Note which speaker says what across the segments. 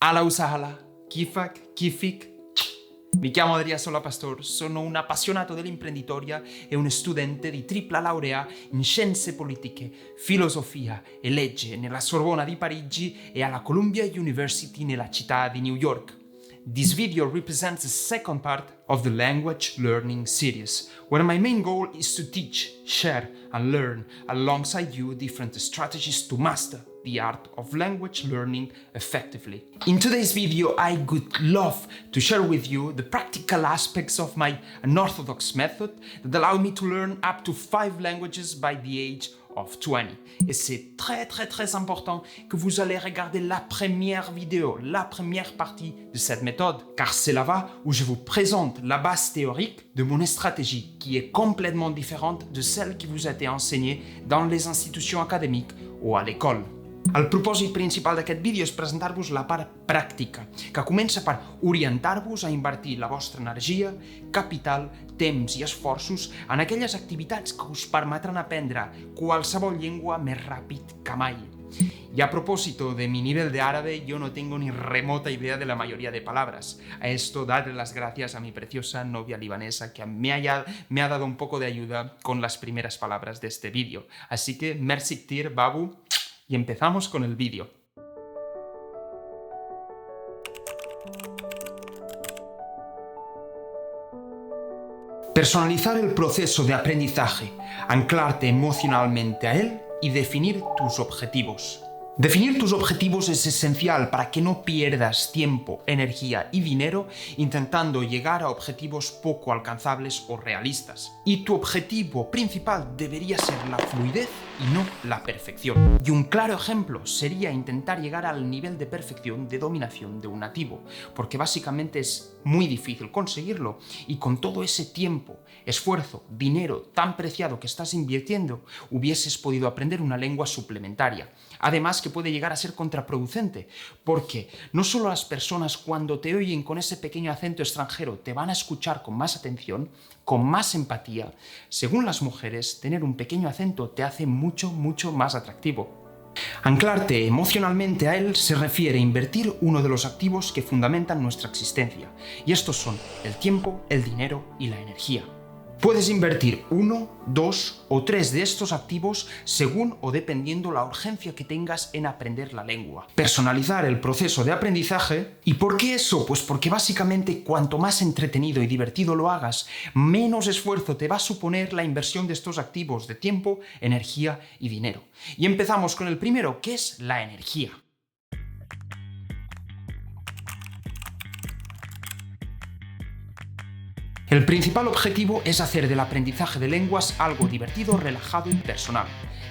Speaker 1: Alla Usala, Kifak, Kifik. Mi chiamo Adriano Sola Pastor, sono un appassionato dell'imprenditoria e un studente di tripla laurea in scienze politiche, filosofia e legge nella Sorbona di Parigi e alla Columbia University nella città di New York. This video represents the second part of the language learning series, where my main goal is to teach, share, and learn alongside you different strategies to master the art of language learning effectively. In today's video, I would love to share with you the practical aspects of my unorthodox method that allow me to learn up to 5 languages by the age of 20. Et c'est très important que vous allez regarder la première vidéo, la première partie de cette méthode, car c'est là-bas où je vous présente la base théorique de mon stratégie qui est complètement différente de celle qui vous a été enseignée dans les institutions académiques ou à l'école. El propòsit principal d'aquest vídeo és presentar-vos la part pràctica, que comença per orientar-vos a invertir la vostra energia, capital, temps i esforços en aquelles activitats que us permetran aprendre qualsevol llengua més ràpid que mai. Y a propósito de mi nivel de árabe, yo no tengo ni remota idea de la mayoría de palabras. A esto, darle las gracias a mi preciosa novia libanesa que me ha dado un poco de ayuda con las primeras palabras de este vídeo. Así que, merci ktir, Babu. Y empezamos con el vídeo. Personalizar el proceso de aprendizaje, anclarte emocionalmente a él y definir tus objetivos. Definir tus objetivos es esencial para que no pierdas tiempo, energía y dinero intentando llegar a objetivos poco alcanzables o realistas. Y tu objetivo principal debería ser la fluidez y no la perfección. Y un claro ejemplo sería intentar llegar al nivel de perfección de dominación de un nativo, porque básicamente es muy difícil conseguirlo y con todo ese tiempo, esfuerzo, dinero tan preciado que estás invirtiendo, hubieses podido aprender una lengua suplementaria. Además que puede llegar a ser contraproducente, porque no solo las personas cuando te oyen con ese pequeño acento extranjero te van a escuchar con más atención, con más empatía. Según las mujeres, tener un pequeño acento te hace mucho más atractivo. Anclarte emocionalmente a él se refiere a invertir uno de los activos que fundamentan nuestra existencia, y estos son el tiempo, el dinero y la energía. Puedes invertir 1, 2 o 3 de estos activos según o dependiendo la urgencia que tengas en aprender la lengua. Personalizar el proceso de aprendizaje. ¿Y por qué eso? Pues porque básicamente cuanto más entretenido y divertido lo hagas, menos esfuerzo te va a suponer la inversión de estos activos de tiempo, energía y dinero. Y empezamos con el primero, que es la energía. El principal objetivo es hacer del aprendizaje de lenguas algo divertido, relajado y personal.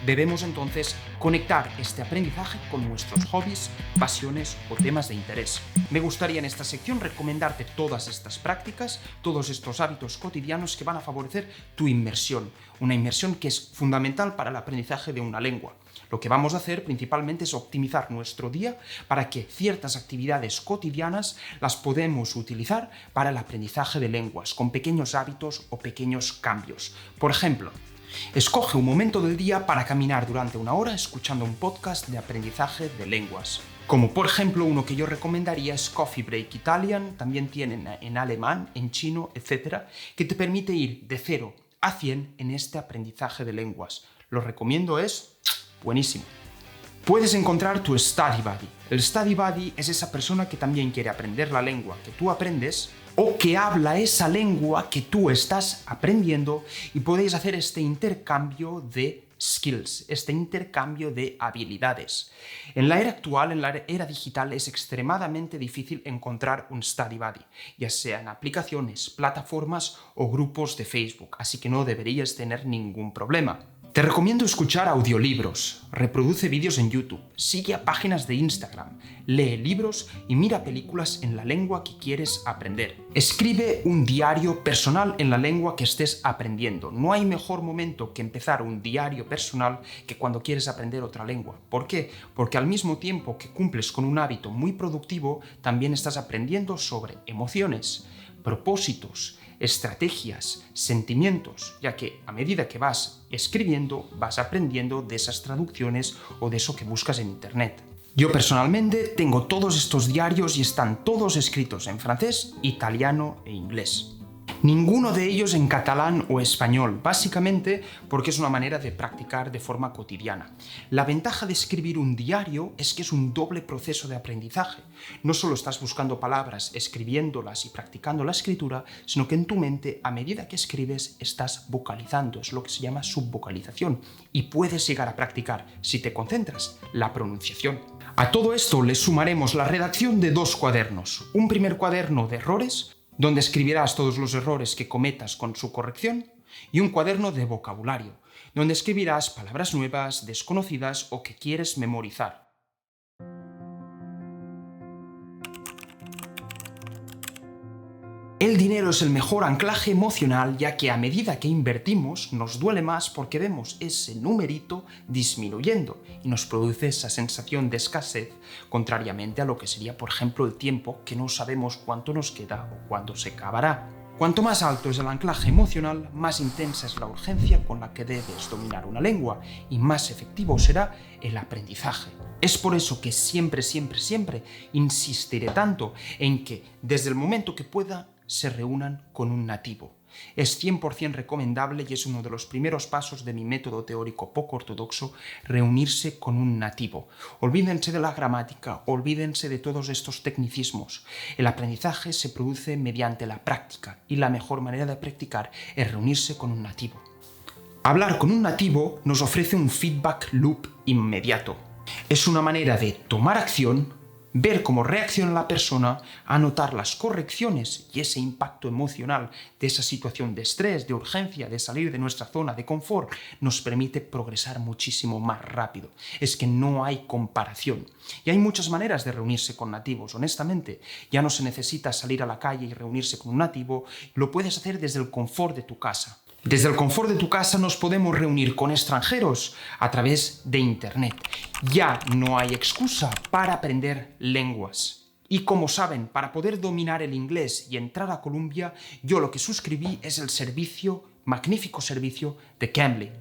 Speaker 1: Debemos entonces conectar este aprendizaje con nuestros hobbies, pasiones o temas de interés. Me gustaría en esta sección recomendarte todas estas prácticas, todos estos hábitos cotidianos que van a favorecer tu inmersión, una inmersión que es fundamental para el aprendizaje de una lengua. Lo que vamos a hacer principalmente es optimizar nuestro día para que ciertas actividades cotidianas las podemos utilizar para el aprendizaje de lenguas, con pequeños hábitos o pequeños cambios. Por ejemplo, escoge un momento del día para caminar durante 1 hora escuchando un podcast de aprendizaje de lenguas. Como por ejemplo uno que yo recomendaría es Coffee Break Italian, también tienen en alemán, en chino, etc., que te permite ir de 0 a 100 en este aprendizaje de lenguas. Lo recomiendo, es buenísimo. Puedes encontrar tu Study Buddy. El Study Buddy es esa persona que también quiere aprender la lengua que tú aprendes o que habla esa lengua que tú estás aprendiendo y podéis hacer este intercambio de skills, este intercambio de habilidades. En la era actual, en la era digital, es extremadamente difícil encontrar un Study Buddy, ya sea en aplicaciones, plataformas o grupos de Facebook, así que no deberías tener ningún problema. Te recomiendo escuchar audiolibros, reproduce vídeos en YouTube, sigue a páginas de Instagram, lee libros y mira películas en la lengua que quieres aprender. Escribe un diario personal en la lengua que estés aprendiendo. No hay mejor momento que empezar un diario personal que cuando quieres aprender otra lengua. ¿Por qué? Porque al mismo tiempo que cumples con un hábito muy productivo, también estás aprendiendo sobre emociones, propósitos, estrategias, sentimientos, ya que a medida que vas escribiendo, vas aprendiendo de esas traducciones o de eso que buscas en Internet. Yo personalmente tengo todos estos diarios y están todos escritos en francés, italiano e inglés. Ninguno de ellos en catalán o español, básicamente porque es una manera de practicar de forma cotidiana. La ventaja de escribir un diario es que es un doble proceso de aprendizaje. No solo estás buscando palabras, escribiéndolas y practicando la escritura, sino que en tu mente, a medida que escribes, estás vocalizando, es lo que se llama subvocalización, y puedes llegar a practicar, si te concentras, la pronunciación. A todo esto le sumaremos la redacción de 2 cuadernos, un primer cuaderno de errores, donde escribirás todos los errores que cometas con su corrección, y un cuaderno de vocabulario, donde escribirás palabras nuevas, desconocidas o que quieres memorizar. El dinero es el mejor anclaje emocional, ya que a medida que invertimos nos duele más porque vemos ese numerito disminuyendo y nos produce esa sensación de escasez, contrariamente a lo que sería, por ejemplo, el tiempo, que no sabemos cuánto nos queda o cuándo se acabará. Cuanto más alto es el anclaje emocional, más intensa es la urgencia con la que debes dominar una lengua y más efectivo será el aprendizaje. Es por eso que siempre insistiré tanto en que, desde el momento que pueda, se reúnan con un nativo. Es 100% recomendable y es uno de los primeros pasos de mi método teórico poco ortodoxo reunirse con un nativo. Olvídense de la gramática, olvídense de todos estos tecnicismos. El aprendizaje se produce mediante la práctica y la mejor manera de practicar es reunirse con un nativo. Hablar con un nativo nos ofrece un feedback loop inmediato. Es una manera de tomar acción, ver cómo reacciona la persona, anotar las correcciones y ese impacto emocional de esa situación de estrés, de urgencia, de salir de nuestra zona de confort, nos permite progresar muchísimo más rápido. Es que no hay comparación. Y hay muchas maneras de reunirse con nativos, honestamente. Ya no se necesita salir a la calle y reunirse con un nativo, lo puedes hacer desde el confort de tu casa. Desde el confort de tu casa nos podemos reunir con extranjeros a través de Internet. Ya no hay excusa para aprender lenguas. Y como saben, para poder dominar el inglés y entrar a Columbia, yo lo que suscribí es el magnífico servicio de Cambly.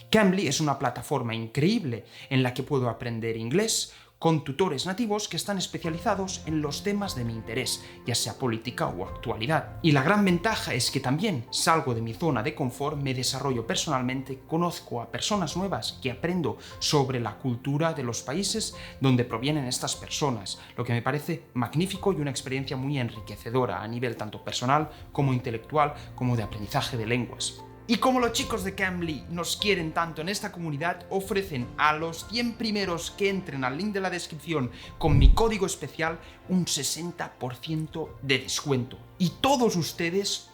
Speaker 1: Cambly es una plataforma increíble en la que puedo aprender inglés con tutores nativos que están especializados en los temas de mi interés, ya sea política o actualidad. Y la gran ventaja es que también salgo de mi zona de confort, me desarrollo personalmente, conozco a personas nuevas, que aprendo sobre la cultura de los países donde provienen estas personas, lo que me parece magnífico y una experiencia muy enriquecedora a nivel tanto personal como intelectual, como de aprendizaje de lenguas. Y como los chicos de Cambly nos quieren tanto en esta comunidad, ofrecen a los 100 primeros que entren al link de la descripción con mi código especial un 60% de descuento. Y todos ustedes,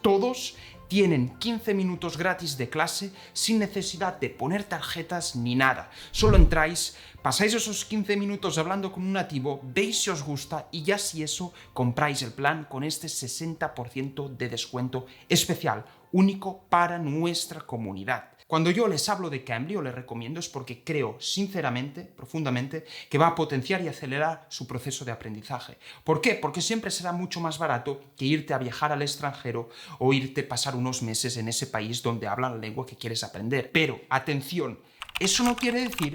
Speaker 1: tienen 15 minutos gratis de clase sin necesidad de poner tarjetas ni nada. Solo entráis, pasáis esos 15 minutos hablando con un nativo, veis si os gusta y ya si eso, compráis el plan con este 60% de descuento especial, único para nuestra comunidad. Cuando yo les hablo de Cambly o les recomiendo es porque creo sinceramente, profundamente, que va a potenciar y acelerar su proceso de aprendizaje. ¿Por qué? Porque siempre será mucho más barato que irte a viajar al extranjero o irte a pasar unos meses en ese país donde hablan la lengua que quieres aprender. Pero, atención, eso no quiere decir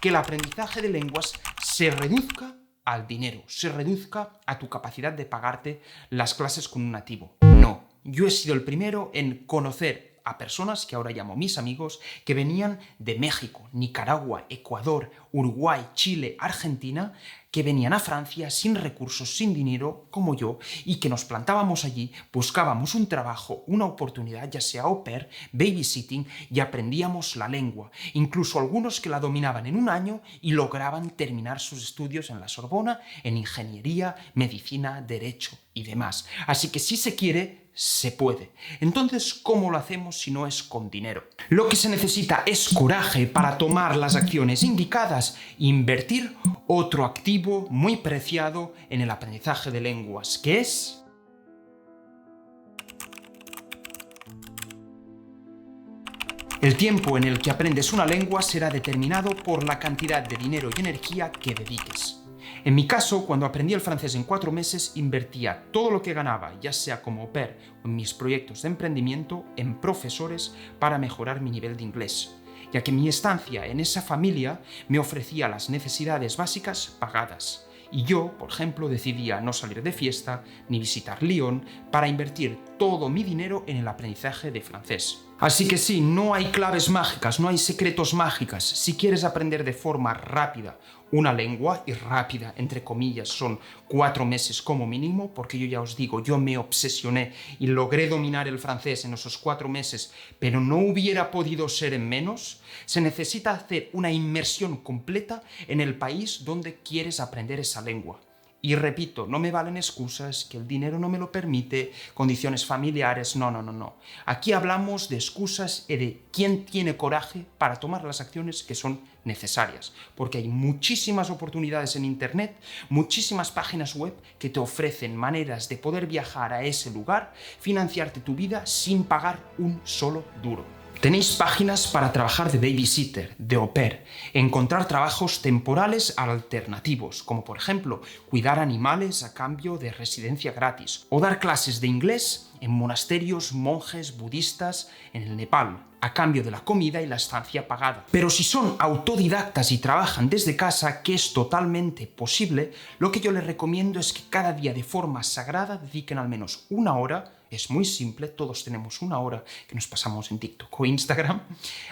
Speaker 1: que el aprendizaje de lenguas se reduzca al dinero, se reduzca a tu capacidad de pagarte las clases con un nativo. No. Yo he sido el primero en conocer a personas que ahora llamo mis amigos, que venían de México, Nicaragua, Ecuador, Uruguay, Chile, Argentina, que venían a Francia sin recursos, sin dinero, como yo, y que nos plantábamos allí, buscábamos un trabajo, una oportunidad, ya sea au pair, babysitting, y aprendíamos la lengua. Incluso algunos que la dominaban en un año y lograban terminar sus estudios en la Sorbona, en ingeniería, medicina, derecho y demás. Así que si se quiere, se puede. Entonces, ¿cómo lo hacemos si no es con dinero? Lo que se necesita es coraje para tomar las acciones indicadas e invertir otro activo muy preciado en el aprendizaje de lenguas, que es el tiempo en el que aprendes una lengua será determinado por la cantidad de dinero y energía que dediques. En mi caso, cuando aprendí el francés en 4 meses, invertía todo lo que ganaba, ya sea como au pair o en mis proyectos de emprendimiento, en profesores para mejorar mi nivel de inglés. ya que mi estancia en esa familia me ofrecía las necesidades básicas pagadas. Y yo, por ejemplo, decidía no salir de fiesta ni visitar Lyon para invertir todo mi dinero en el aprendizaje de francés. Así que sí, no hay claves mágicas, no hay secretos mágicos. Si quieres aprender de forma rápida una lengua, y rápida, entre comillas, son 4 meses como mínimo, porque yo ya os digo, yo me obsesioné y logré dominar el francés en esos 4 meses, pero no hubiera podido ser en menos, se necesita hacer una inmersión completa en el país donde quieres aprender esa lengua. Y repito, no me valen excusas, que el dinero no me lo permite, condiciones familiares, no. Aquí hablamos de excusas y de quién tiene coraje para tomar las acciones que son necesarias. Porque hay muchísimas oportunidades en Internet, muchísimas páginas web que te ofrecen maneras de poder viajar a ese lugar, financiarte tu vida sin pagar un solo duro. Tenéis páginas para trabajar de babysitter, de au pair, encontrar trabajos temporales alternativos, como por ejemplo cuidar animales a cambio de residencia gratis, o dar clases de inglés en monasterios, monjes, budistas en el Nepal, a cambio de la comida y la estancia pagada. Pero si son autodidactas y trabajan desde casa, que es totalmente posible, lo que yo les recomiendo es que cada día de forma sagrada dediquen al menos una hora. Es muy simple, todos tenemos una hora que nos pasamos en TikTok o Instagram,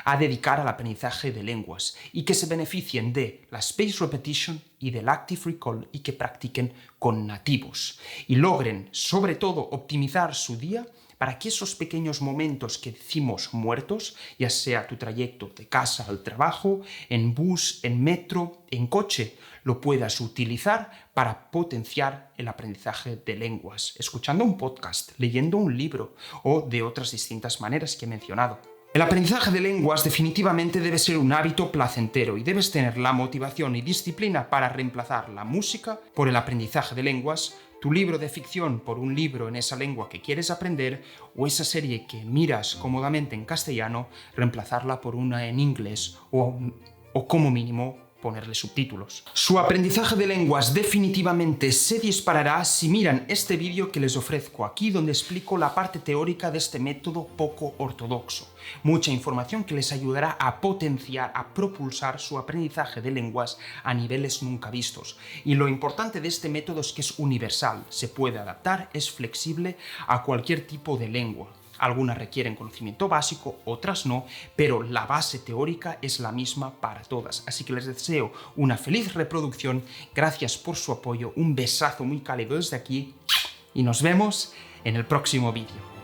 Speaker 1: a dedicar al aprendizaje de lenguas y que se beneficien de la spaced repetition y del active recall y que practiquen con nativos y logren, sobre todo, optimizar su día para que esos pequeños momentos que decimos muertos, ya sea tu trayecto de casa al trabajo, en bus, en metro, en coche, lo puedas utilizar para potenciar el aprendizaje de lenguas, escuchando un podcast, leyendo un libro o de otras distintas maneras que he mencionado. El aprendizaje de lenguas definitivamente debe ser un hábito placentero y debes tener la motivación y disciplina para reemplazar la música por el aprendizaje de lenguas, tu libro de ficción por un libro en esa lengua que quieres aprender o esa serie que miras cómodamente en castellano, reemplazarla por una en inglés o como mínimo ponerle subtítulos. Su aprendizaje de lenguas definitivamente se disparará si miran este vídeo que les ofrezco aquí, donde explico la parte teórica de este método poco ortodoxo. Mucha información que les ayudará a potenciar, a propulsar su aprendizaje de lenguas a niveles nunca vistos. Y lo importante de este método es que es universal, se puede adaptar, es flexible a cualquier tipo de lengua. Algunas requieren conocimiento básico, otras no, pero la base teórica es la misma para todas. Así que les deseo una feliz reproducción, gracias por su apoyo, un besazo muy cálido desde aquí y nos vemos en el próximo vídeo.